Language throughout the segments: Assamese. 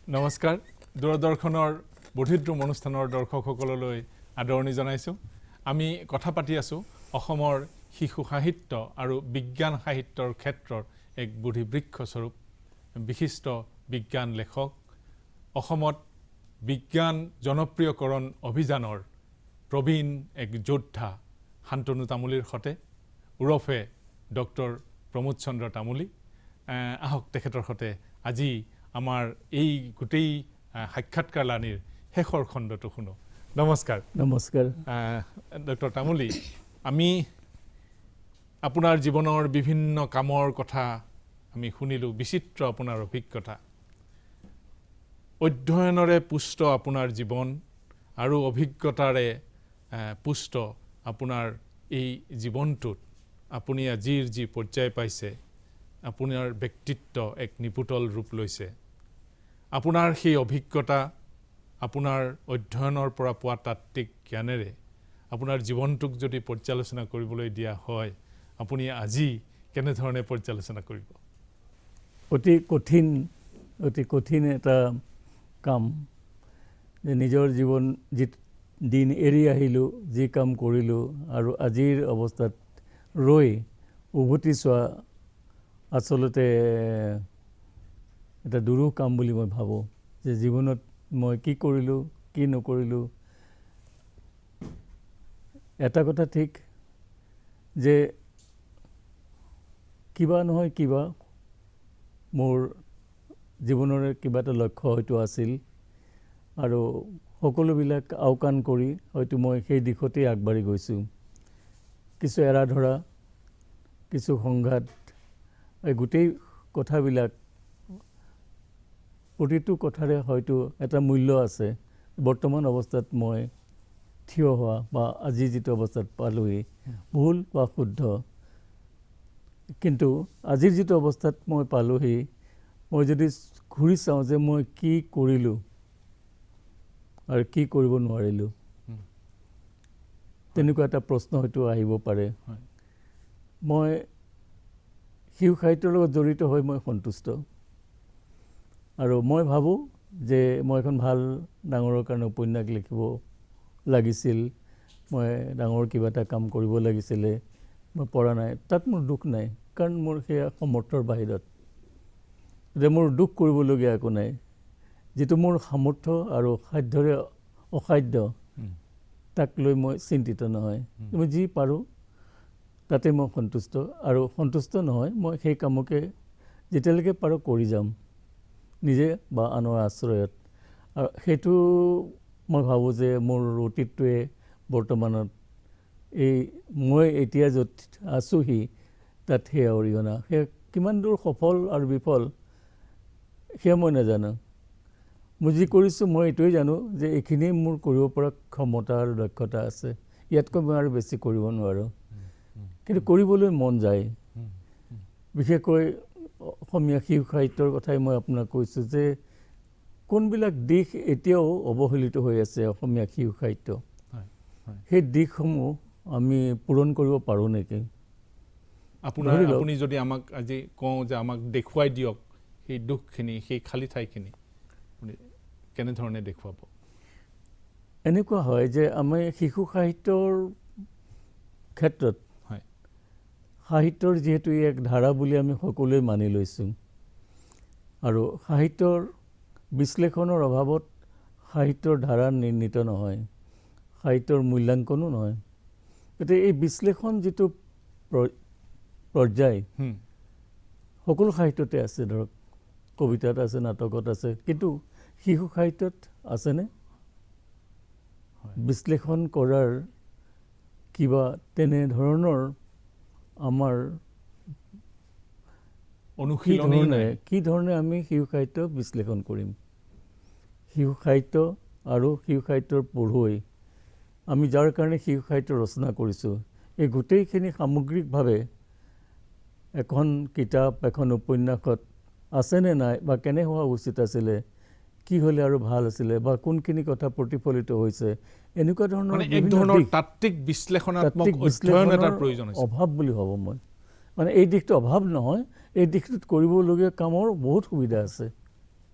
নমস্কাৰ দূৰদৰ্শনৰ বধিদ্ৰুম অনুষ্ঠানৰ দৰ্শকসকললৈ আদৰণি জনাইছোঁ আমি কথা পাতি আছোঁ অসমৰ শিশু সাহিত্য আৰু বিজ্ঞান সাহিত্যৰ ক্ষেত্ৰৰ এক বুধিবৃক্ষ স্বৰূপ বিশিষ্ট বিজ্ঞান লেখক অসমত বিজ্ঞান জনপ্ৰিয়কৰণ অভিযানৰ প্ৰবীণ এক যোদ্ধা শান্তনু তামুলীৰ সতে উৰফে ডক্টৰ প্ৰমোদ চন্দ্ৰ তামুলী আহক তেখেতৰ সতে আজি আমাৰ এই গোটেই সাক্ষাৎকাৰলানিৰ শেষৰ খণ্ডটো শুনো নমস্কাৰ নমস্কাৰ ডক্টৰ তামুলী আমি আপোনাৰ জীৱনৰ বিভিন্ন কামৰ কথা আমি শুনিলোঁ বিচিত্ৰ আপোনাৰ অভিজ্ঞতা অধ্যয়নৰে পুষ্ট আপোনাৰ জীৱন আৰু অভিজ্ঞতাৰে পুষ্ট আপোনাৰ এই জীৱনটোত আপুনি আজিৰ যি পৰ্যায় পাইছে আপোনাৰ ব্যক্তিত্ব এক নিপুটল ৰূপ লৈছে আপোনাৰ সেই অভিজ্ঞতা আপোনাৰ অধ্যয়নৰ পৰা পোৱা তাত্ত্বিক জ্ঞানেৰে আপোনাৰ জীৱনটোক যদি পৰ্যালোচনা কৰিবলৈ দিয়া হয় আপুনি আজি কেনে ধৰণে পৰ্যালোচনা কৰিব অতি কঠিন এটা কাম যে নিজৰ জীৱন যি দিন এৰি আহিলোঁ যি কাম কৰিলোঁ আৰু আজিৰ অৱস্থাত ৰৈ উভতি চোৱা আচলতে এটা দুৰূহ কাম বুলি মই ভাবোঁ যে জীৱনত মই কি কৰিলোঁ কি নকৰিলোঁ এটা কথা ঠিক যে কিবা নহয় কিবা মোৰ জীৱনৰে কিবা এটা লক্ষ্য হয়তো আছিল আৰু সকলোবিলাক আওকাণ কৰি হয়তো মই সেই দিশতেই আগবাঢ়ি গৈছোঁ কিছু এৰা ধৰা কিছু সংঘাত এই গোটেই কথাবিলাক প্ৰতিটো কথাৰে হয়তো এটা মূল্য আছে বৰ্তমান অৱস্থাত মই থিয় হোৱা বা আজি যিটো অৱস্থাত পালোহি ভুল বা শুদ্ধ কিন্তু আজিৰ যিটো অৱস্থাত মই পালোহি মই যদি ঘূৰি চাওঁ যে মই কি কৰিলোঁ আৰু কি কৰিব নোৱাৰিলোঁ তেনেকুৱা এটা প্ৰশ্ন হয়তো আহিব পাৰে মই শিশু সাহিত্যৰ লগত জড়িত হৈ মই সন্তুষ্ট আৰু মই ভাবোঁ যে মই এখন ভাল ডাঙৰৰ কাৰণে উপন্যাস লিখিব লাগিছিল মই ডাঙৰ কিবা এটা কাম কৰিব লাগিছিলে মই পৰা নাই তাত মোৰ দুখ নাই কাৰণ মোৰ সেয়া সামৰ্থ্যৰ বাহিৰত যে মোৰ দুখ কৰিবলগীয়া একো নাই যিটো মোৰ সামৰ্থ্য আৰু সাধ্যৰে অসাধ্য তাক লৈ মই চিন্তিত নহয় মই যি পাৰোঁ তাতে মই সন্তুষ্ট আৰু সন্তুষ্ট নহয় মই সেই কামকে যেতিয়ালৈকে পাৰোঁ কৰি যাম নিজে বা আনৰ আশ্ৰয়ত আৰু সেইটো মই ভাবোঁ যে মোৰ অতীতটোৱে বৰ্তমানত এই মই এতিয়া য'ত আছোঁহি তাত সেয়া অৰিহণা সেয়া কিমান দূৰ সফল আৰু বিফল সেয়া মই নাজানো মই যি কৰিছোঁ মই এইটোৱে জানো যে এইখিনিয়ে মোৰ কৰিব পৰা ক্ষমতা আৰু দক্ষতা আছে ইয়াতকৈ মই আৰু বেছি কৰিব নোৱাৰোঁ কিন্তু কৰিবলৈ মন যায় বিশেষকৈ অসমীয়া শিশু সাহিত্যৰ কথাই মই আপোনাক কৈছোঁ যে কোনবিলাক দিশ এতিয়াও অৱহেলিত হৈ আছে অসমীয়া শিশু সাহিত্য সেই দিশসমূহ আমি পূৰণ কৰিব পাৰোঁ নেকি আপুনি যদি আমাক আজি কওঁ যে আমাক দেখুৱাই দিয়ক সেই দুখখিনি সেই খালী ঠাইখিনি আপুনি কেনেধৰণে দেখুৱাব এনেকুৱা হয় যে আমি শিশু সাহিত্যৰ ক্ষেত্ৰত হয় সাহিত্যৰ যিহেতু এক ধাৰা বুলি আমি সকলোৱে মানি লৈছোঁ আৰু সাহিত্যৰ বিশ্লেষণৰ অভাৱত সাহিত্যৰ ধাৰা নিৰ্ণীত নহয়, সাহিত্যৰ মূল্যাংকনো নহয়। গতিকে এই বিশ্লেষণ যিটো পৰ্যায় হুম, সকলো সাহিত্যতে আছে, ধৰক কবিতাত আছে, নাটকত আছে, কিন্তু শিশু সাহিত্যত আছেনে? হয়। বিশ্লেষণ কৰাৰ কিবা তেনেধৰণৰ আমাৰ অনুশীলনেই নাই। কি ধৰণে আমি শিশু সাহিত্য বিশ্লেষণ কৰিম? শিশু সাহিত্য আৰু শিশু সাহিত্যৰ পঢ়ুৱৈ, আমি যাৰ কাৰণে শিশু সাহিত্য ৰচনা কৰিছোঁ, এই গোটেইখিনি সামগ্ৰিকভাৱে এখন কিতাপ, এখন উপন্যাসত আছেনে নাই, বা কেনে হোৱা উচিত আছিলে, কি হ'লে আৰু ভাল আছিলে, বা কোনখিনি কথা প্ৰতিফলিত হৈছে, এনেকুৱা ধৰণৰ মানে এক বিভিন্ন ধৰণৰ দিশ, তাত্ত্বিক বিশ্লেষণাত্মক তাত্ত্বিক অধ্যয়ন এটাৰ বিশ্লেষণৰ প্ৰয়োজন হৈছে। অভাৱ বুলি ভাবোঁ মই। মানে এই দিশটো অভাৱ নহয়, এই দিশটোত কৰিবলগীয়া কামৰ বহুত সুবিধা আছে,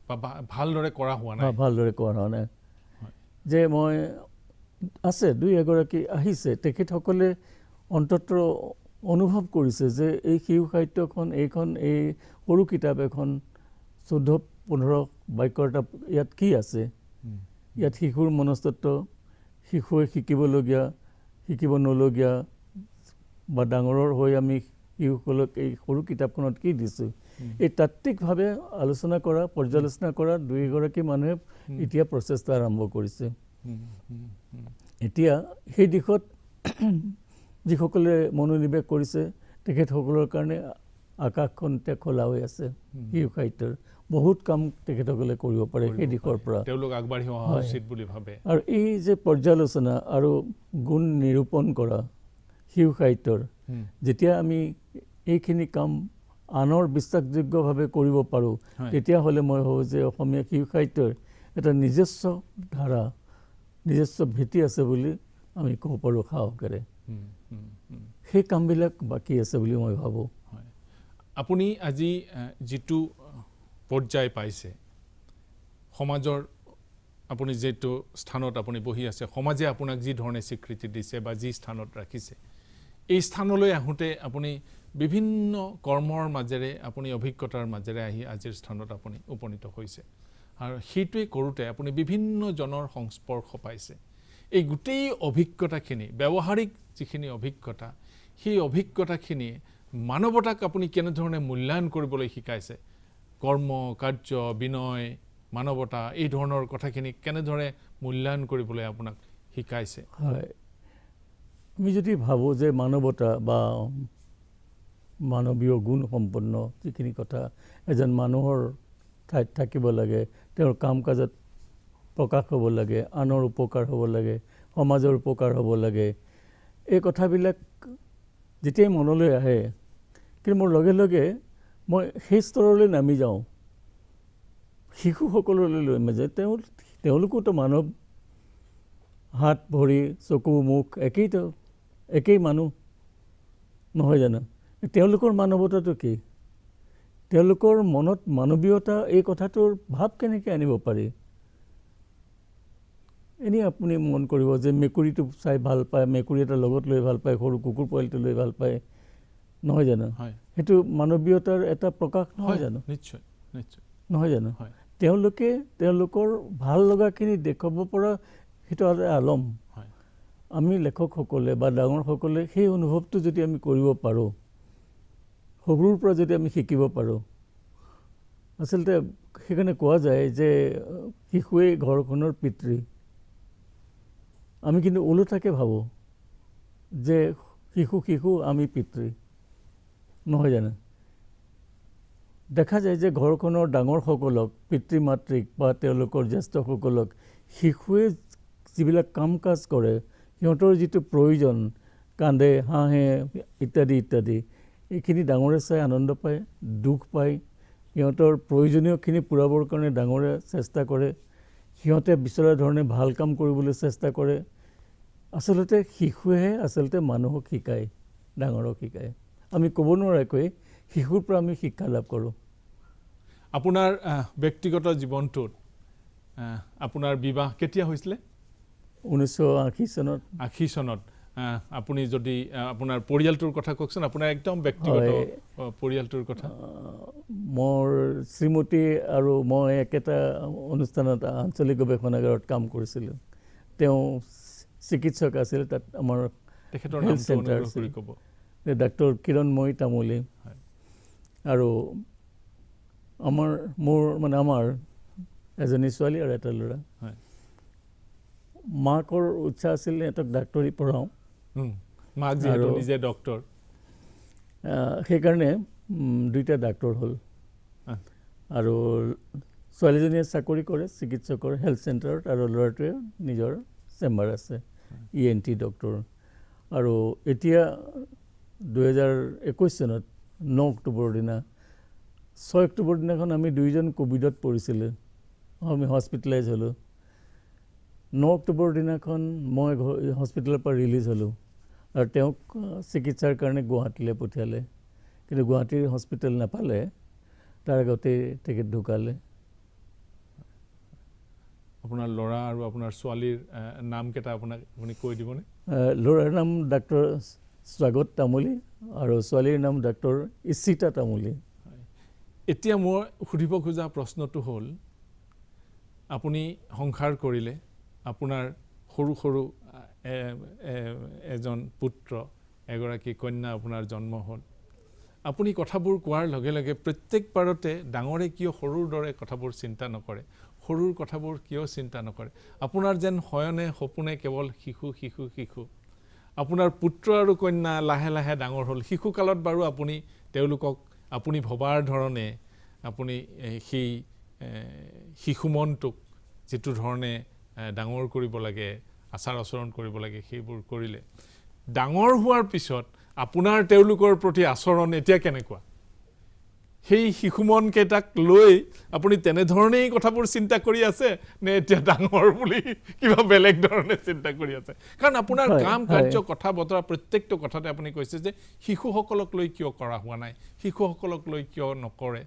বা ভালদৰে কৰা হোৱা নাই। ভালদৰে কৰা হোৱা নাই। হয়। যে মই আছে দুই এগৰাকী আহিছে, তেখেতসকলে অন্ততঃ অনুভৱ কৰিছে যে এই শিশু সাহিত্যখন, এই সৰু কিতাপ এখন 14-15 বাক্যৰ এটা, ইয়াত কি আছে? হুম, ইয়াত শিশুৰ মনস্তত্ব, শিশুৱে শিকিবলগীয়া, শিকিব নলগীয়া, বা ডাঙৰৰ হৈ আমি শিশুসকলক এই সৰু কিতাপখনত কি দিছোঁ, এই তাত্ত্বিকভাৱে আলোচনা কৰা, পৰ্যালোচনা কৰা দুই এগৰাকী মানুহে এতিয়া প্ৰচেষ্টা আৰম্ভ কৰিছে। হুম, হুম, হুম। এতিয়া সেই দিশত যিসকলে মনোনিৱেশ কৰিছে, তেখেতসকলৰ কাৰণে আকাশখন এতিয়া খোলা হৈ আছে। শিশু সাহিত্যৰ বহুত কাম তেখেতসকলে কৰিব পাৰে সেই দিশৰ পৰা। তেওঁলোক আগবাঢ়ি অহা হয়। উচিত বুলি ভাবে। আৰু এই যে পৰ্যালোচনা আৰু গুণ নিৰূপণ কৰা শিশু সাহিত্যৰ, হুম, যেতিয়া আমি এইখিনি কাম আনৰ বিশ্বাসযোগ্যভাৱে কৰিব পাৰোঁ, হয়। তেতিয়াহ'লে মই ভাবোঁ যে অসমীয়া শিশু সাহিত্যৰ এটা নিজস্ব ধাৰা, নিজস্ব ভেটি আছে বুলি আমি ক'ব পাৰোঁ সাহসেৰে। হুম, হুম, হুম। সেই কামবিলাক বাকী আছে বুলি মই ভাবোঁ। হয়। আপুনি আজি যিটো পৰ্যায় পাইছে, সমাজৰ আপুনি যিটো স্থানত আপুনি বহি আছে, সমাজে আপোনাক যি ধৰণে স্বীকৃতি দিছে বা যি স্থানত ৰাখিছে, এই স্থানলৈ আহোঁতে আপুনি বিভিন্ন কৰ্মৰ মাজেৰে, আপুনি অভিজ্ঞতাৰ মাজেৰে আহি আজিৰ স্থানত আপুনি উপনীত হৈছে। আৰু সেইটোৱে কৰোঁতে আপুনি বিভিন্ন জনৰ সংস্পৰ্শ পাইছে। এই গোটেই অভিজ্ঞতাখিনি, ব্যৱহাৰিক যিখিনি অভিজ্ঞতা, সেই অভিজ্ঞতাখিনিয়ে মানৱতাক আপুনি কেনেধৰণে মূল্যায়ন কৰিবলৈ শিকাইছে? কৰ্ম, কাৰ্য, বিনয়, মানৱতা, এই ধৰণৰ কথাখিনি কেনেদৰে মূল্যায়ন কৰিবলৈ আপোনাক শিকাইছে? হয়, আমি যদি ভাবোঁ যে মানৱতা বা মানৱীয় গুণ সম্পন্ন যিখিনি কথা এজন মানুহৰ ঠাইত থাকিব লাগে, তেওঁৰ কাম কাজত প্ৰকাশ হ'ব লাগে, আনৰ উপকাৰ হ'ব লাগে, সমাজৰ উপকাৰ হ'ব লাগে, এই কথাবিলাক যেতিয়াই মনলৈ আহে, কিন্তু মোৰ লগে লগে মই সেই স্তৰলৈ নামি যাওঁ, শিশুসকললৈ লৈ যায়। তেওঁলোকোতো মানৱ, হাত ভৰি চকু মুখ একেই মানুহ নহয় জানো? তেওঁলোকৰ মানৱতাটো কি? তেওঁলোকৰ মনত মানৱীয়তা, এই কথাটোৰ ভাৱ কেনেকৈ আনিব পাৰি? এনেই আপুনি মন কৰিব যে মেকুৰীটো চাই ভাল পায়, মেকুৰী এটা লগত লৈ ভাল পায়, সৰু কুকুৰ পোৱালিটো লৈ ভাল পায়, নহয় জানো? হয়, সেইটো মানৱীয়তাৰ এটা প্ৰকাশ নহয় জানো? নিশ্চয়, নিশ্চয়। নহয় জানো? হয়, তেওঁলোকে তেওঁলোকৰ ভাল লগাখিনি দেখুৱাব পৰা সেইটো এটা আলম। হয়, আমি লেখকসকলে বা ডাঙৰসকলে সেই অনুভৱটো যদি আমি কৰিব পাৰোঁ, সৰুৰ পৰা যদি আমি শিকিব পাৰোঁ, আচলতে সেইকাৰণে কোৱা যায় যে শিশুৱেই ঘৰখনৰ পিতৃ। আমি কিন্তু ওলোটাকৈ ভাবোঁ যে শিশু আমি পিতৃ, নহয় জানো? দেখা যায় যে ঘৰখনৰ ডাঙৰসকলক, পিতৃ মাতৃক বা তেওঁলোকৰ জ্যেষ্ঠসকলক শিশুৱে যিবিলাক কাম কাজ কৰে, সিহঁতৰ যিটো প্ৰয়োজন, কান্দে, হাঁহে ইত্যাদি ইত্যাদি, এইখিনি ডাঙৰে চাই আনন্দ পায়, দুখ পায়, সিহঁতৰ প্ৰয়োজনীয়খিনি পূৰাবৰ কাৰণে ডাঙৰে চেষ্টা কৰে, সিহঁতে বিচৰা ধৰণে ভাল কাম কৰিবলৈ চেষ্টা কৰে। আচলতে শিশুৱেহে মানুহক শিকায়, ডাঙৰক শিকায়। আমি ক'ব নোৱাৰাকৈ শিশুৰ পৰা আমি শিক্ষা লাভ কৰোঁ। আপোনাৰ ব্যক্তিগত জীৱনটোত আপোনাৰ বিবাহ কেতিয়া হৈছিলে? 1980 চনত 80 চনত আপুনি যদি আপোনাৰ পৰিয়ালটোৰ কথা কওকচোন, আপোনাৰ একদম ব্যক্তিগত পৰিয়ালটোৰ কথা। মোৰ শ্ৰীমতী আৰু মই একেটা অনুষ্ঠানত আঞ্চলিক গৱেষণাগাৰত কাম কৰিছিলোঁ। তেওঁ চিকিৎসক আছিল, তাত আমাৰ তেখেতৰ হেল্থ নামটো চেণ্টাৰ অনুগ্ৰহ কৰি আছিল। ক'ব। ডাক্তৰ কিৰণময়ী তামুলী। হয়। আৰু আমাৰ এজনী ছোৱালী আৰু এটা ল'ৰা। হয়। মাকৰ ইচ্ছা আছিল সিহঁতক ডাক্তৰী পঢ়াওঁ। মাক যিহেতু আৰু নিজে ডক্তৰ, সেইকাৰণে দুইটা ডাক্তৰ হ'ল। আৰু ছোৱালীজনীয়ে চাকৰি কৰে চিকিৎসকৰ হেল্থ চেণ্টাৰত, আৰু ল'ৰাটোৱে নিজৰ চেম্বাৰ আছে, ENT ডক্তৰ। আৰু এতিয়া 2021 চনত 9 অক্টোবৰৰ দিনা 6 অক্টোবৰ দিনাখন আমি দুইজন কোভিডত পৰিছিলোঁ, আমি হস্পিটেলাইজ হ'লোঁ। 9 অক্টোবৰ দিনাখন মই হস্পিটেলৰ পৰা ৰিলিজ হ'লোঁ, আৰু তেওঁক চিকিৎসাৰ কাৰণে গুৱাহাটীলৈ পঠিয়ালে। কিন্তু গুৱাহাটীৰ হস্পিটেল নাপালে, তাৰ আগতেই তেখেত ঢুকালে। আপোনাৰ ল'ৰা আৰু আপোনাৰ ছোৱালীৰ নামকেইটা আপুনি কৈ দিবনে? ল'ৰাৰ নাম ডাক্তৰ স্বাগত তামুলী আৰু ছোৱালীৰ নাম ডাক্তৰ ইচিতা তামুলী। এতিয়া মই সুধিব খোজা প্ৰশ্নটো হ'ল, আপুনি সংসাৰ কৰিলে, আপোনাৰ সৰু সৰু এজন পুত্ৰ, এগৰাকী কন্যা আপোনাৰ জন্ম হ'ল। আপুনি কথাবোৰ কোৱাৰ লগে লগে প্ৰত্যেকবাৰতে ডাঙৰে কিয় সৰুৰ দৰে কথাবোৰ চিন্তা নকৰে, সৰুৰ কথাবোৰ কিয় চিন্তা নকৰে? আপোনাৰ যেন শয়নে সপোনে কেৱল শিশু শিশু শিশু। আপোনাৰ পুত্ৰ আৰু কন্যা লাহে লাহে ডাঙৰ হ'ল। শিশুকালত বাৰু আপুনি তেওঁলোকক আপুনি ভবাৰ ধৰণে আপুনি সেই শিশু মনটোক যিটো ধৰণে ডাঙৰ কৰিব লাগে, আচাৰ আচৰণ কৰিব লাগে, সেইবোৰ কৰিলে। ডাঙৰ হোৱাৰ পিছত আপোনাৰ তেওঁলোকৰ প্ৰতি আচৰণ এতিয়া কেনেকুৱা? সেই শিশু মনকেইটাক লৈ আপুনি তেনেধৰণেই কথাবোৰ চিন্তা কৰি আছে, নে এতিয়া ডাঙৰ বুলি কিবা বেলেগ ধৰণে চিন্তা কৰি আছে? কাৰণ আপোনাৰ কাম কাৰ্য কথা বতৰা প্ৰত্যেকটো কথাতে আপুনি কৈছে যে শিশুসকলক লৈ কিয় কৰা হোৱা নাই, শিশুসকলক লৈ কিয় নকৰে,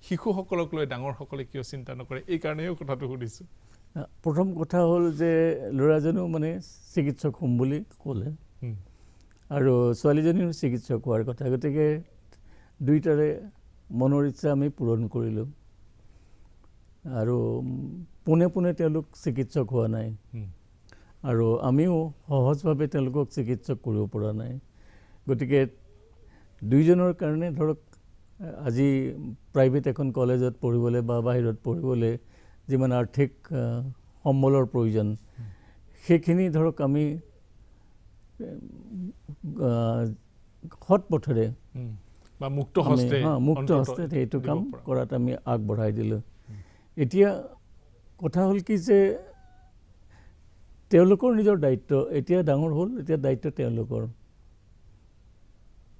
শিশুসকলক লৈ ডাঙৰসকলে কিয় চিন্তা নকৰে, এই কাৰণেও কথাটো সুধিছোঁ। প্ৰথম কথা হ'ল যে ল'ৰাজনেও চিকিৎসক হ'ম বুলি ক'লে, আৰু ছোৱালীজনীও চিকিৎসক হোৱাৰ কথা। গতিকে দুইটাৰে মনৰ ইচ্ছা আমি পূৰণ কৰিলোঁ। আৰু পোনে পোনে তেওঁলোক চিকিৎসক হোৱা নাই, আৰু আমিও সহজভাৱে তেওঁলোকক চিকিৎসক কৰিব পৰা নাই। গতিকে দুইজনৰ কাৰণে ধৰক আজি প্ৰাইভেট এখন কলেজত পঢ়িবলৈ বা বাহিৰত পঢ়িবলৈ যিমান আৰ্থিক সম্বলৰ প্ৰয়োজন, সেইখিনি ধৰক আমি সৎ পথেৰে বা মুক্ত হস্তে সেইটো কাম কৰাত আমি আগবঢ়াই দিলোঁ। এতিয়া কথা হ'ল কি যে তেওঁলোকৰ নিজৰ দায়িত্ব, এতিয়া ডাঙৰ হ'ল, এতিয়া দায়িত্ব তেওঁলোকৰ।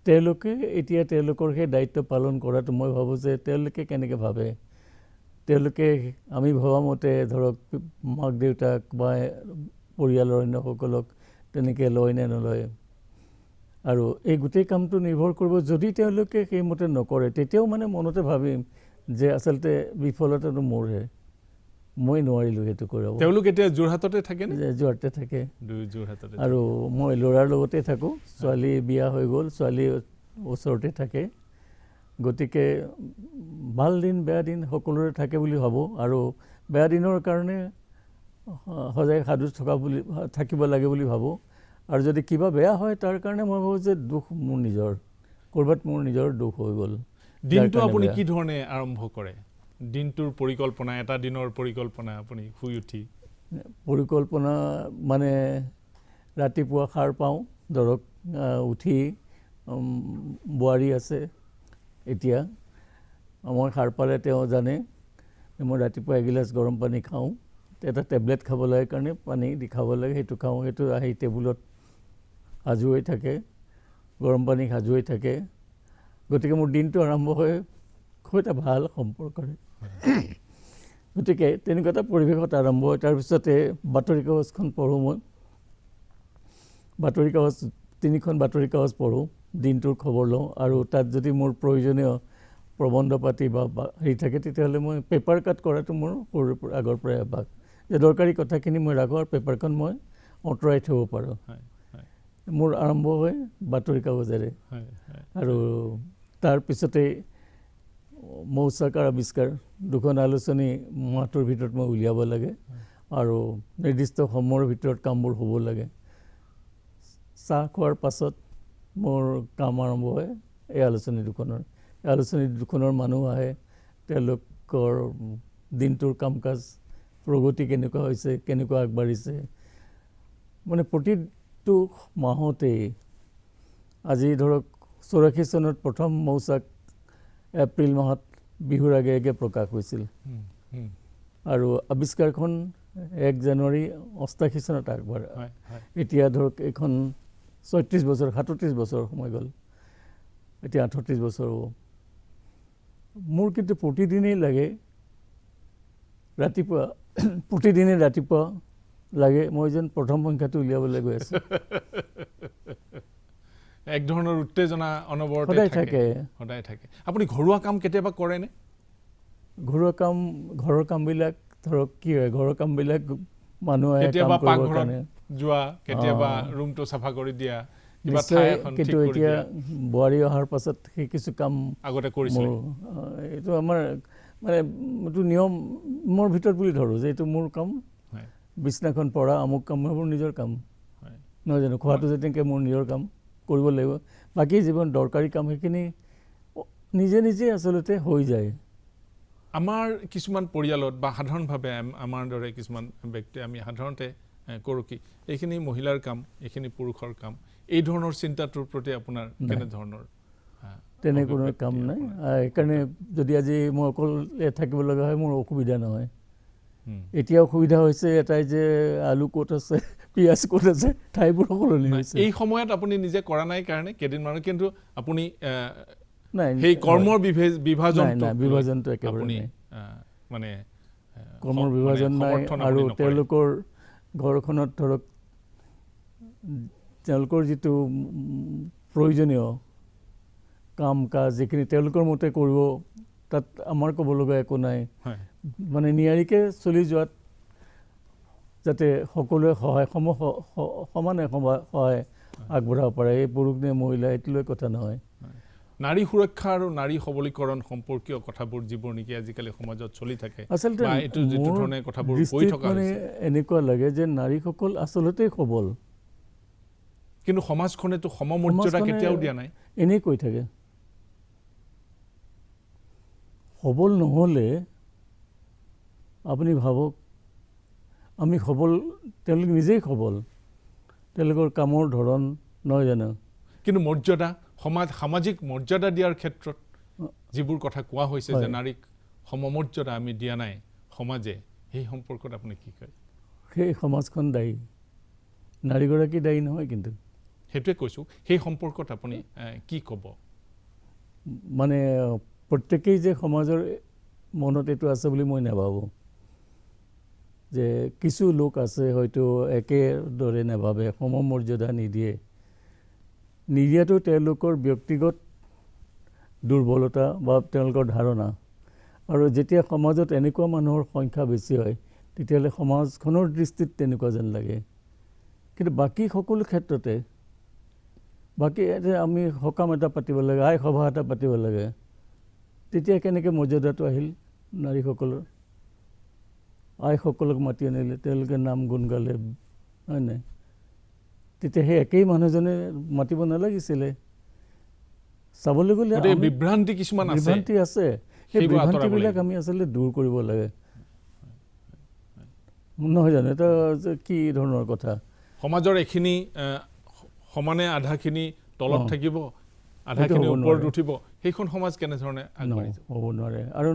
তেওঁলোকে এতিয়া তেওঁলোকৰ সেই দায়িত্ব পালন কৰাটো মই ভাবোঁ যে তেওঁলোকে কেনেকৈ ভাবে, তেওঁলোকে আমি ভবা মতে ধৰক মাক দেউতাক বা পৰিয়ালৰ অন্যসকলক তেনেকৈ লয় নে নলয়। আৰু এই গোটেই কামটো নিৰ্ভৰ কৰিব, যদি তেওঁলোকে সেইমতে নকৰে, তেতিয়াও মনতে ভাবিম যে আচলতে বিফলতাটো মোৰহে, মই নোৱাৰিলোঁ সেইটো কৰিব। তেওঁলোক এতিয়া যোৰহাটতে থাকে নে? যোৰহাটতে থাকে। যোৰহাটতে। আৰু মই ল'ৰাৰ লগতে থাকোঁ, ছোৱালী বিয়া হৈ গ'ল, ছোৱালী ওচৰতে থাকে। গতিকে ভাল দিন বেয়া দিন সকলোৰে থাকে বুলি ভাবোঁ, আৰু বেয়া দিনৰ কাৰণে সদায় সাজু থাকিব লাগে বুলি ভাবোঁ। আৰু যদি কিবা বেয়া হয় তাৰ কাৰণে মই ভাবোঁ যে দুখ মোৰ নিজৰ, ক'ৰবাত মোৰ নিজৰ দুখ হৈ গ'ল। দিনটো আপুনি কি ধৰণে আৰম্ভ কৰে? দিনটোৰ পৰিকল্পনা, এটা দিনৰ পৰিকল্পনা আপুনি শুই উঠি? পৰিকল্পনা ৰাতিপুৱা সাৰ পাওঁ, ধৰক উঠি বোৱাৰী আছে এতিয়া, মই সাৰ পালে তেওঁ জানে মই ৰাতিপুৱা এগিলাচ গৰম পানী খাওঁ, এটা টেবলেট খাব লাগে কাৰণে পানী দি খাব লাগে, সেইটো খাওঁ। সেইটো আহি টেবুলত সাজু হৈ থাকে, গৰম পানী সাজু হৈ থাকে। গতিকে মোৰ দিনটো আৰম্ভ হয় খুব এটা ভাল সম্পৰ্কৰে। গতিকে তেনেকুৱা এটা পৰিৱেশত আৰম্ভ হয়। তাৰপিছতে বাতৰি কাগজখন পঢ়োঁ মই, বাতৰি কাগজ 3খন বাতৰি কাগজ পঢ়োঁ, দিনটোৰ খবৰ লওঁ। আৰু তাত যদি মোৰ প্ৰয়োজনীয় প্ৰবন্ধ পাতি বা হেৰি থাকে, তেতিয়াহ'লে মই পেপাৰ কাট কৰাটো মোৰ সৰুৰ আগৰ পৰাই অভ্যাস, যে দৰকাৰী কথাখিনি মই ৰাখোঁ আৰু পেপাৰখন মই আঁতৰাই থ'ব পাৰোঁ। হয় হয় মোৰ আৰম্ভ হয় বাতৰি কাগজেৰে হয় হয় আৰু তাৰপিছতে মৌচাকৰ আৱিষ্কাৰ দুখন আলোচনী মাহটোৰ ভিতৰত মই উলিয়াব লাগে আৰু নিৰ্দিষ্ট সময়ৰ ভিতৰত কামবোৰ হ'ব লাগে। চাহ খোৱাৰ পাছত মোৰ কাম আৰম্ভ হয় এই আলোচনী দুখনৰ। এই আলোচনী দুখনৰ মানুহ আহে, তেওঁলোকৰ দিনটোৰ কাম কাজ প্ৰগতি কেনেকুৱা হৈছে, কেনেকুৱা আগবাঢ়িছে, মানে প্ৰতিটো মাহতেই আজি ধৰক 84 চনত প্ৰথম মৌচাক এপ্ৰিল মাহত বিহুৰ আগে আগে প্ৰকাশ হৈছিল আৰু আৱিষ্কাৰখন 1 জানুৱাৰী 88 চনত আগবাঢ়ে। এতিয়া ধৰক এইখন 36 বছৰ 37 বছৰ সময় গ'ল, এতিয়া 38 বছৰ হ'ব। মোৰ কিন্তু প্ৰতিদিনেই লাগে ৰাতিপুৱা প্ৰতিদিনে ৰাতিপুৱা লাগে মই যেন প্ৰথম সংখ্যাটো উলিয়াবলৈ গৈ আছোঁ। এক ধৰণৰ উত্তেজনা অনবৰতে সদায় থাকে। সদায় থাকে। আপুনি ঘৰুৱা কাম কেতিয়াবা কৰেনে? ঘৰুৱা কাম, ঘৰৰ কামবিলাক ধৰক কি হয়, ঘৰৰ কামবিলাক মানুহ আহে কাম কেতিয়াবা কৰিবৰ পাকঘৰত কাৰণে যোৱা, কেতিয়াবা ৰুমটো চাফা কৰি দিয়া, কিবা ঠাই নিশ্চয়, এখন ঠিক কিন্তু কৰি এতিয়া দিয়া। বোৱাৰী অহাৰ পাছত সেই কিছু কাম আগতে কৰিছিলে। এইটো আমাৰ মানে এইটো নিয়মৰ ভিতৰত বুলি ধৰোঁ যে এইটো মোৰ কাম। হয় বিছনাখন পৰা আমুক কাম মোৰ নিজৰ কাম, হয় নহয় জানো? খোৱাটো যেনেকৈ মোৰ নিজৰ কাম কৰিব লাগিব, বাকী যিমান দৰকাৰী কাম সেইখিনি নিজে নিজে আচলতে হৈ যায়। আমাৰ কিছুমান পৰিয়ালত বা সাধাৰণভাৱে আমাৰ দৰে কিছুমান ব্যক্তি আমি সাধাৰণতে কৰোঁ কি এইখিনি মহিলাৰ কাম, এইখিনি পুৰুষৰ কাম, এই ধৰণৰ চিন্তাটোৰ প্ৰতি আপোনাৰ কেনেধৰণৰ? তেনে কোনো কাম নাই। সেইকাৰণে যদি আজি মই অকলে থাকিব লগা হয় মোৰ অসুবিধা নহয়। এতিয়া অসুবিধা হৈছে এটাই যে আলু ক'ত আছে, পিঁয়াজ ক'ত আছে, ঠাইবোৰ সলনি হৈছে। এই সময়ত আপুনি নিজে কৰা নাই কাৰণে কেইদিনমানৰ, কিন্তু আপুনি নাই সেই কৰ্মৰ বিভাজনটো একেবাৰে আপুনি নাই। মানে কৰ্মৰ বিভাজন নাই আৰু তেওঁলোকৰ ঘৰখনত ধৰক তেওঁলোকৰ যিটো প্ৰয়োজনীয় কাম কাজ যিখিনি তেওঁলোকৰ মতে কৰিব, তাত আমাৰ ক'ব লগা একো নাই। মানে নিয়াৰিকৈ চলি যোৱাত যাতে সকলোৱে সমানে সহায় আগবঢ়াব পাৰে, এই পুৰুষ নে মহিলা এইটো লৈ কথা নহয়। নাৰী সুৰক্ষা আৰু নাৰী সবলীকৰণ সম্পৰ্কীয় কথাবোৰ যিবোৰ নেকি আজিকালি সমাজত চলি থাকে, আচলতে মোৰ দৃষ্টিত মানে এনেকুৱা লাগে যে নাৰীসকল আচলতে সবল, কিন্তু সমাজখনেতো সমমৰ্যাদা কেতিয়াও দিয়া নাই। এনেই কৈ থাকে। সবল নহ'লে আপুনি ভাবক, আমি সবল, তেওঁলোক নিজেই সবল, তেওঁলোকৰ কামৰ ধৰণ নহয় জানো? কিন্তু মৰ্যাদা, সামাজিক মৰ্যাদা দিয়াৰ ক্ষেত্ৰত যিবোৰ কথা কোৱা হৈছে যে নাৰীক সমমৰ্যাদা আমি দিয়া নাই সমাজে, সেই সম্পৰ্কত আপুনি কি কয়? সেই সমাজখন দায়ী, নাৰীগৰাকী দায়ী নহয়। কিন্তু সেইটোৱে কৈছোঁ, সেই সম্পৰ্কত আপুনি কি ক'ব? মানে প্ৰত্যেকেই যে সমাজৰ মনত এইটো আছে বুলি মই নাভাবোঁ। যে কিছু লোক আছে হয়তো একেদৰে নাভাবে, সমমৰ্যাদা নিদিয়ে। নিদিয়াটো তেওঁলোকৰ ব্যক্তিগত দুৰ্বলতা বা তেওঁলোকৰ ধাৰণা। আৰু যেতিয়া সমাজত এনেকুৱা মানুহৰ সংখ্যা বেছি হয় তেতিয়াহ'লে সমাজখনৰ দৃষ্টিত তেনেকুৱা যেন লাগে। কিন্তু বাকী সকলো ক্ষেত্ৰতে, বাকী আমি সকাম এটা পাতিব লাগে, আই সভা এটা পাতিব লাগে, তেতিয়া কেনেকৈ মৰ্যাদাটো আহিল নাৰীসকলৰ? আইসকলক মাতি আনিলে, তেওঁলোকে নাম গুণ গালে, হয় নাই? তেতিয়া সেই একেই মানুহজনে মাতিব নালাগিছিলে। চাবলৈ গ'লে বিভ্ৰান্তি কিছুমান আছে, সেই বিভ্ৰান্তিবিলাক আমি আচলতে দূৰ কৰিব লাগে, নহয় জানো? এটা কি ধৰণৰ কথা? সমাজৰ এইখিনি সমানে আধাখিনি তলত থাকিব, আধাখিনি ওপৰত উঠিব, সেইখন সমাজ কেনেধৰণে আগবাঢ়ি যাব? হ'ব নোৱাৰে। আৰু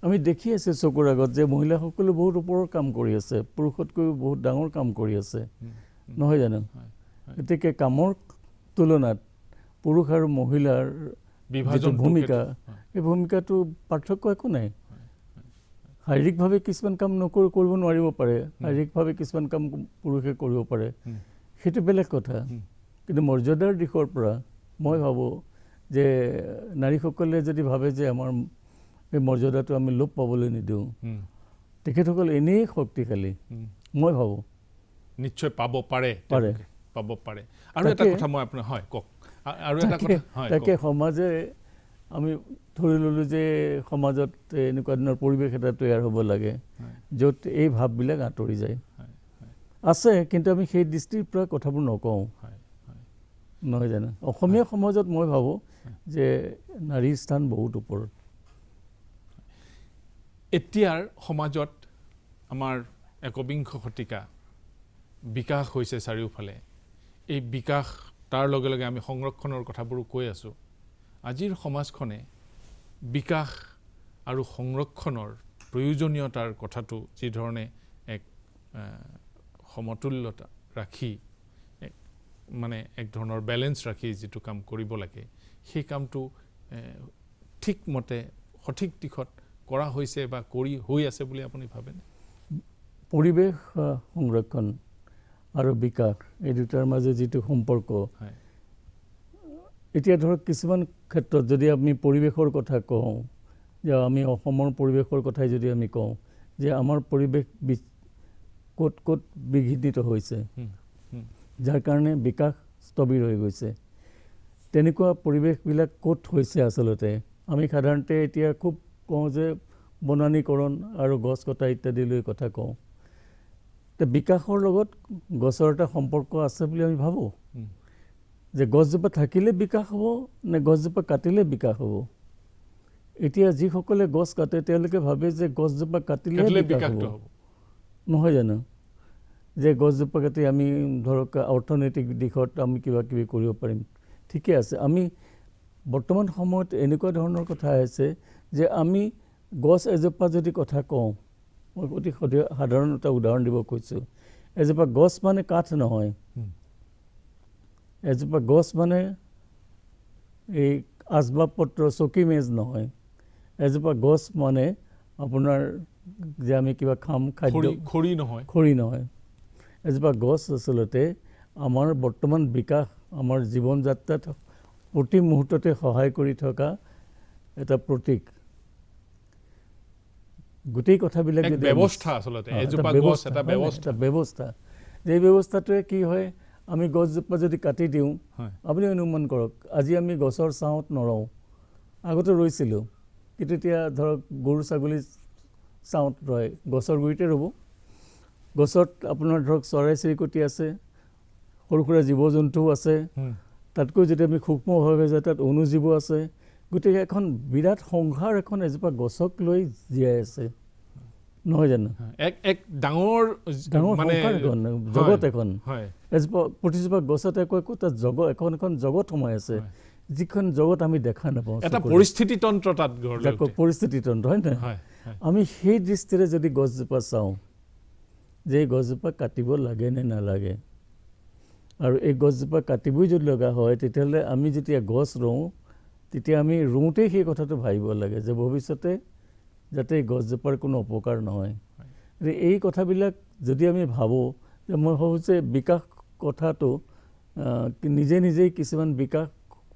আমি দেখি আছোঁ চকুৰ আগত যে মহিলাসকলে বহুত ওপৰৰ কাম কৰি আছে, পুৰুষতকৈ বহুত ডাঙৰ কাম কৰি আছে, নহয় জানো? গতিকে কামৰ তুলনাত পুৰুষ আৰু মহিলাৰ যিটো ভূমিকা, এই ভূমিকাটো পাৰ্থক্য একো নাই। শাৰীৰিকভাৱে কিছুমান কাম কৰিব নোৱাৰিব পাৰে, শাৰীৰিকভাৱে কিছুমান কাম পুৰুষে কৰিব পাৰে, সেইটো বেলেগ কথা। কিন্তু মৰ্যাদাৰ দিশৰ পৰা মই ভাবোঁ যে নাৰীসকলে যদি ভাবে যে আমাৰ এই মৰ্যাদাটো আমি লোপ পাবলৈ নিদিওঁ, তেখেতসকল এনেই শক্তিশালী, মই ভাবোঁ। নিশ্চয় পাব পাৰে পাৰে। পাব পাৰে আৰু এটা কথা মই আপোনাৰ হয় কওক আৰু এটা কথা হয় তাকে সমাজে আমি ধৰি ল'লোঁ যে সমাজত এনেকুৱা ধৰণৰ পৰিৱেশ এটা তৈয়াৰ হ'ব লাগে য'ত এই ভাৱবিলাক আঁতৰি যায় আছে কিন্তু আমি সেই দৃষ্টিৰ পৰা কথাবোৰ নকওঁ নহয় জানো অসমীয়া সমাজত মই ভাবোঁ যে নাৰীৰ স্থান বহুত ওপৰত এতিয়াৰ সমাজত আমাৰ একবিংশ শতিকা বিকাশ হৈছে চাৰিওফালে এই বিকাশ তাৰ লগে লগে আমি সংৰক্ষণৰ কথাবোৰো কৈ আছোঁ আজিৰ সমাজখনে বিকাশ আৰু সংৰক্ষণৰ প্ৰয়োজনীয়তাৰ কথাটো যি ধৰণে এক সমতুল্যতা ৰাখি মানে এক ধৰণৰ বেলেঞ্চ ৰাখি যিটো কাম কৰিব লাগে সেই কামটো ঠিকমতে সঠিক দিশত কৰা হৈছে বা কৰি হৈ আছে বুলি আপুনি ভাবেনে পৰিৱেশ সংৰক্ষণ আৰু বিকাশ এই দুটাৰ মাজে যিটো সম্পৰ্ক এতিয়া ধৰক কিছুমান ক্ষেত্ৰত যদি আমি পৰিৱেশৰ কথা কওঁ যে আমি অসমৰ পৰিৱেশৰ কথাই যদি আমি কওঁ যে আমাৰ পৰিৱেশ ক'ত ক'ত বিঘ্নিত হৈছে যাৰ কাৰণে বিকাশ স্থবিৰ হৈ গৈছে তেনেকুৱা পৰিৱেশবিলাক ক'ত হৈছে আচলতে আমি সাধাৰণতে এতিয়া খুব কওঁ যে বননীকৰণ আৰু গছ কটা ইত্যাদিলৈ কথা কওঁ তে বিকাশৰ লগত গছৰ এটা সম্পৰ্ক আছে বুলি আমি ভাবোঁ যে গছজোপা থাকিলে বিকাশ হ'ব নে গছজোপা কাটিলে বিকাশ হ'ব এতিয়া যিসকলে গছ কাটে তেওঁলোকে ভাবে যে গছজোপা কাটিলে বিকাশ হ'ব নহয় জানো যে গছজোপা কাটি আমি ধৰক অৰ্থনৈতিক দিশত আমি কিবা কিবি কৰিব পাৰিম ঠিকে আছে আমি বৰ্তমান সময়ত এনেকুৱা ধৰণৰ কথা আছে যে আমি গছ এজোপা যদি কথা কওঁ মই অতি সাধাৰণ এটা উদাহৰণ দিব কৈছোঁ এজোপা গছ মানে কাঠ নহয় এজোপা গছ মানে এই আচবাব পত্ৰ চকী মেজ নহয় এজোপা গছ মানে আপোনাৰ যে আমি কিবা খাম খাদ্য খৰি নহয় এজোপা গছ আচলতে আমাৰ বৰ্তমান বিকাশ আমাৰ জীৱন যাত্ৰাত প্ৰতি মুহূৰ্ততে সহায় কৰি থকা এটা প্ৰতীক গোটেই কথাবিলাক যদি ব্যৱস্থা আচলতে এজোপা গছ এটা ব্যৱস্থা যে ব্যৱস্থাটোৱে কি হয় আমি গছজোপা যদি কাটি দিওঁ আপুনি অনুমান কৰক আজি আমি গছৰ ছাঁত নৰওঁ আগতে ৰৈছিলোঁ কিন্তু এতিয়া ধৰক গৰু ছাগলী ছাঁত ৰয় গছৰ গুৰিতে ৰ'ব গছত আপোনাৰ ধৰক চৰাই চিৰিকটি আছে সৰু সুৰা জীৱ জন্তুও আছে তাতকৈ যদি আমি সূক্ষ্মভাৱে যায় তাত অণুজীৱ আছে গতিকে এখন বিৰাট সংসাৰ এখন এজোপা গছক লৈ জীয়াই আছে নহয় জানো এক ডাঙৰ মানে জগত এখন এজোপা প্ৰতিজোপা গছত একোটা জগত এখন জগত সোমাই আছে যিখন জগত আমি দেখা নাপাওঁ এটা পৰিস্থিতিতন্ত্ৰ তাত পৰিস্থিতিতন্ত্ৰ হয় নহয় আমি সেই দৃষ্টিৰে যদি গছজোপা চাওঁ যে এই গছজোপা কাটিব লাগে নে নালাগে আৰু এই গছজোপা কাটিবই যদি লগা হয় তেতিয়াহ'লে আমি যেতিয়া গছ ৰুওঁ তেতিয়া আমি ৰুওঁতেই সেই কথাটো ভাবিব লাগে যে ভৱিষ্যতে যাতে এই গছজোপাৰ কোনো অপকাৰ নহয় এই কথাবিলাক যদি আমি ভাবোঁ যে মই ভাবোঁ যে বিকাশ কথাটো নিজে নিজেই কিছুমান বিকাশ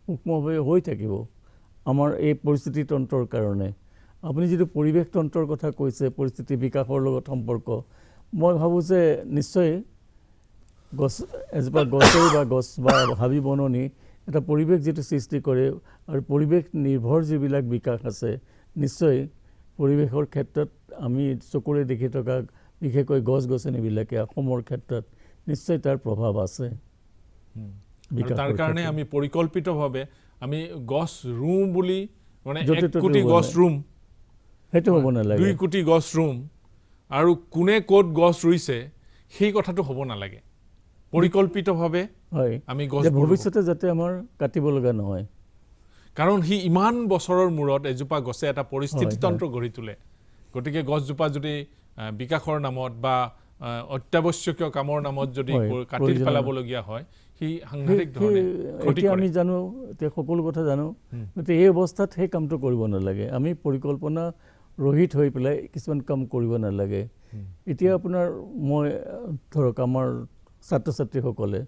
সূক্ষ্মভাৱে হৈ থাকিব আমাৰ এই পৰিস্থিতিতন্ত্ৰৰ কাৰণে আপুনি যিটো পৰিৱেশ তন্ত্ৰৰ কথা কৈছে পৰিস্থিতি বিকাশৰ লগত সম্পৰ্ক মই ভাবোঁ যে নিশ্চয় গছ এজোপা গছেই বা গছ বা হাবি বননি এটা পৰিৱেশ যিটো সৃষ্টি কৰে আৰু পৰিৱেশ নিৰ্ভৰ যিবিলাক বিকাশ আছে নিশ্চয় পৰিৱেশৰ ক্ষেত্ৰত আমি চকুৰে দেখি থকা বিশেষকৈ গছ গছনিবিলাকে অসমৰ ক্ষেত্ৰত নিশ্চয় তাৰ প্ৰভাৱ আছে তাৰ কাৰণে আমি পৰিকল্পিতভাৱে আমি গছ ৰুম বুলি মানে 1 কোটি গছ ৰুম সেইটো হ'ব নালাগে 2 কোটি গছ ৰুম আৰু কোনে ক'ত গছ ৰুইছে সেই কথাটো হ'ব নালাগে পৰিকল্পিতভাৱে আমি গছ ভৱিষ্যতে যাতে আমাৰ কাটিব লগা নহয় কাৰণ সি ইমান বছৰৰ মূৰত এজোপা গছে এটা পৰিস্থিতিতন্ত্ৰ গঢ়ি তোলে গতিকে গছজোপা যদি বিকাশৰ নামত বা অত্যাৱশ্যকীয় কামৰ নামত যদি কাটি পেলাবলগীয়া হয় সি সাংঘাতিক ধৰণে ক্ষতি কৰে আমি জানো এতিয়া সকলো কথা জানো কিন্তু এই অৱস্থাত সেই কামটো কৰিব নালাগে আমি পৰিকল্পনা ৰহিত হৈ পেলাই কিছুমান কাম কৰিব নালাগে এতিয়া আপোনাৰ মই ধৰক আমাৰ ছাত্ৰ ছাত্ৰীসকলে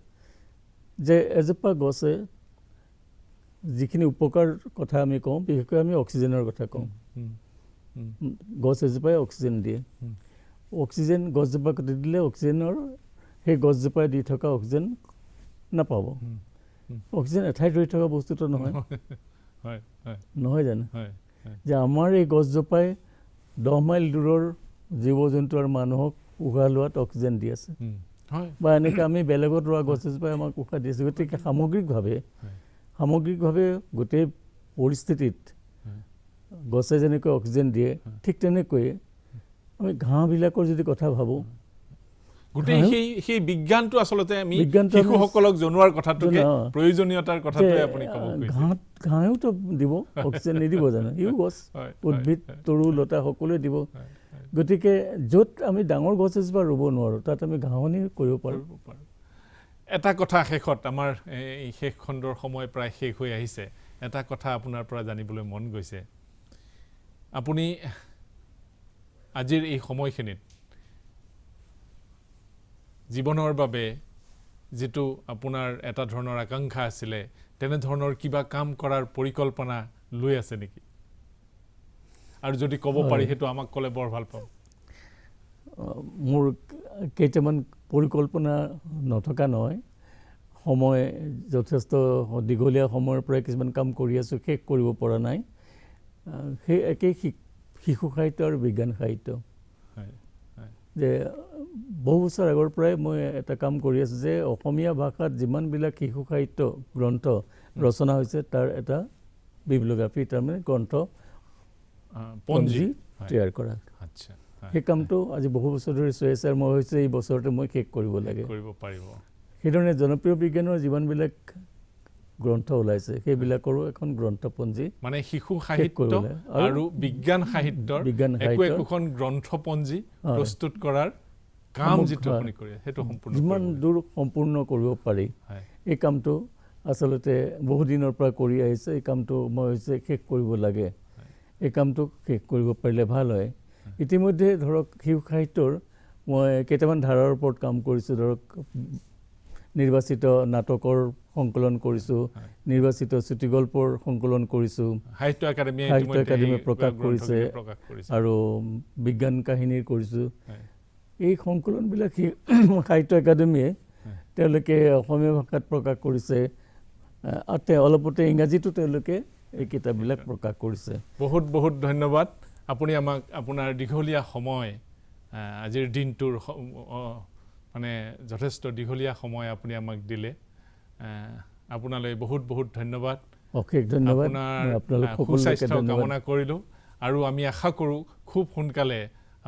যে এজোপা গছে যিখিনি উপকাৰ কথা আমি কওঁ বিশেষকৈ আমি অক্সিজেনৰ কথা কওঁ গছ এজোপাই অক্সিজেন দিয়ে অক্সিজেন গছজোপা কাটি দিলে অক্সিজেনৰ সেই গছজোপাই দি থকা অক্সিজেন নাপাব অক্সিজেন এঠাইত ৰৈ থকা বস্তুটো নহয় হয় হয় নহয় জানো হয় যে আমাৰ এই গছজোপাই 10 মাইল দূৰৰ জীৱ জন্তু আৰু মানুহক উশাহ লোৱাত অক্সিজেন দি আছে হয় বা এনেকৈ আমি বেলেগত ৰোৱা গছ এজোপাই আমাক উশাহ দি আছে গতিকে সামগ্ৰিকভাৱে গোটেই পৰিস্থিতিত গছে যেনেকৈ অক্সিজেন দিয়ে ঠিক তেনেকৈয়ে আমি ঘাঁহবিলাকৰ যদি কথা ভাবোঁ গোটেই সেই বিজ্ঞানটো আচলতে আমি শিশুসকলক জনোৱাৰ কথাটোকে প্ৰয়োজনীয়তাৰ কথাটোৱে আপুনি ক'ব খুজিছে ঘাঁহেওতো দিব অক্সিজেন নিদিব জানো ইও গছ উদ্ভিদ তৰু লতা সকলোৱে দিব গতিকে য'ত আমি ডাঙৰ গছ এজোপা ৰুব নোৱাৰোঁ তাত আমি ঘাঁহনি কৰিব পাৰোঁ এটা কথা শেষত আমাৰ এই শেষ খণ্ডৰ সময় প্ৰায় শেষ হৈ আহিছে এটা কথা আপোনাৰ পৰা জানিবলৈ মন গৈছে আপুনি আজিৰ এই সময়খিনিত জীৱনৰ বাবে যেটো আপোনাৰ এটা ধৰণৰ আকাংক্ষা আছিলে তেনে ধৰণৰ কিবা কাম কৰাৰ পৰিকল্পনা লৈ আছে নেকি আৰু যদি ক'ব পাৰি হেতু আমাক ক'লে বৰ ভাল পাম মোৰ কেইটামান পৰিকল্পনা নথকা নহয় সময় যথেষ্ট দীঘলীয়া সময়ৰ পৰা কিছুমান কাম কৰি আছো শেষ কৰিব পৰা নাই সেই একেই শিশু সাহিত্য আৰু বিজ্ঞান সাহিত্য যে বহু বছৰ আগৰ পৰাই মই এটা কাম কৰি আছো যে অসমীয়া ভাষাত যিমানবিলাক শিশু সাহিত্য গ্ৰন্থ ৰচনা হৈছে তাৰ এটা বিব্লিওগ্ৰাফি তাৰমানে গ্ৰন্থ পঞ্জী তৈয়াৰ কৰা আচ্ছা সেই কামটো আজি বহু বছৰ ধৰি চলি আছে আৰু মই হৈছে এই বছৰতে মই শেষ কৰিব লাগে কৰিব পাৰিব সেইধৰণে জনপ্ৰিয় বিজ্ঞানৰ যিমানবিলাক গ্ৰন্থ ওলাইছে সেইবিলাকৰো এখন গ্ৰন্থপঞ্জী মানে শিশু সাহিত্য আৰু বিজ্ঞান সাহিত্যৰ একোখন গ্ৰন্থপঞ্জী প্ৰস্তুত কৰাৰ কাম যেটো আপুনি কৰে হেতু সম্পূৰ্ণ যিমান দূৰ সম্পূৰ্ণ কৰিব পাৰি এই কামটো আচলতে বহু দিনৰ পৰা কৰি আহিছে এই কামটো মই হৈছে শেষ কৰিব লাগে এই কামটো শেষ কৰিব পাৰিলে ভাল হয় ইতিমধ্যে ধৰক শিশু সাহিত্যৰ মই কেইটামান ধাৰাৰ ওপৰত কাম কৰিছোঁ ধৰক নিৰ্বাচিত নাটকৰ সংকলন কৰিছোঁ নিৰ্বাচিত চুটিগল্পৰ সংকলন কৰিছোঁ সাহিত্য একাডেমী প্ৰকাশ কৰিছে আৰু বিজ্ঞান কাহিনীৰ কৰিছোঁ এই সংকলনবিলাক সাহিত্য একাডেমীয়ে তেওঁলোকে অসমীয়া ভাষাত প্ৰকাশ কৰিছে অলপতে ইংৰাজীতো তেওঁলোকে এই কিতাপবিলাক প্ৰকাশ কৰিছে বহুত বহুত ধন্যবাদ আপুনি আমাক আপোনাৰ দীঘলীয়া সময় আজিৰ দিনটোৰ মানে যথেষ্ট দীঘলীয়া সময় আপুনি আমাক দিলে আপোনালৈ বহুত বহুত ধন্যবাদ অশেষ ধন্যবাদ আপোনাক সুস্বাস্থ্য কামনা কৰিলোঁ আৰু আমি আশা কৰোঁ খুব সোনকালে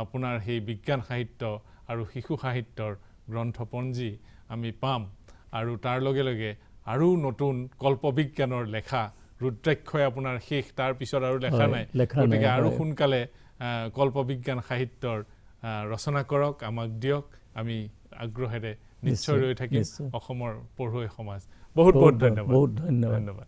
আপোনাৰ সেই বিজ্ঞান সাহিত্য আৰু শিশু সাহিত্যৰ গ্ৰন্থপঞ্জী আমি পাম আৰু তাৰ লগে লগে আৰু নতুন কল্পবিজ্ঞানৰ লেখা ৰুদ্ৰাক্ষই আপোনাৰ শেষ তাৰ পিছত আৰু লেখা নাই গতিকে আৰু সোনকালে কল্পবিজ্ঞান সাহিত্যৰ ৰচনা কৰক আমাক দিয়ক আমি আগ্ৰহেৰে নিশ্চয় ৰৈ থাকিম অসমৰ পঢ়ুৱৈ সমাজ বহুত বহুত ধন্যবাদ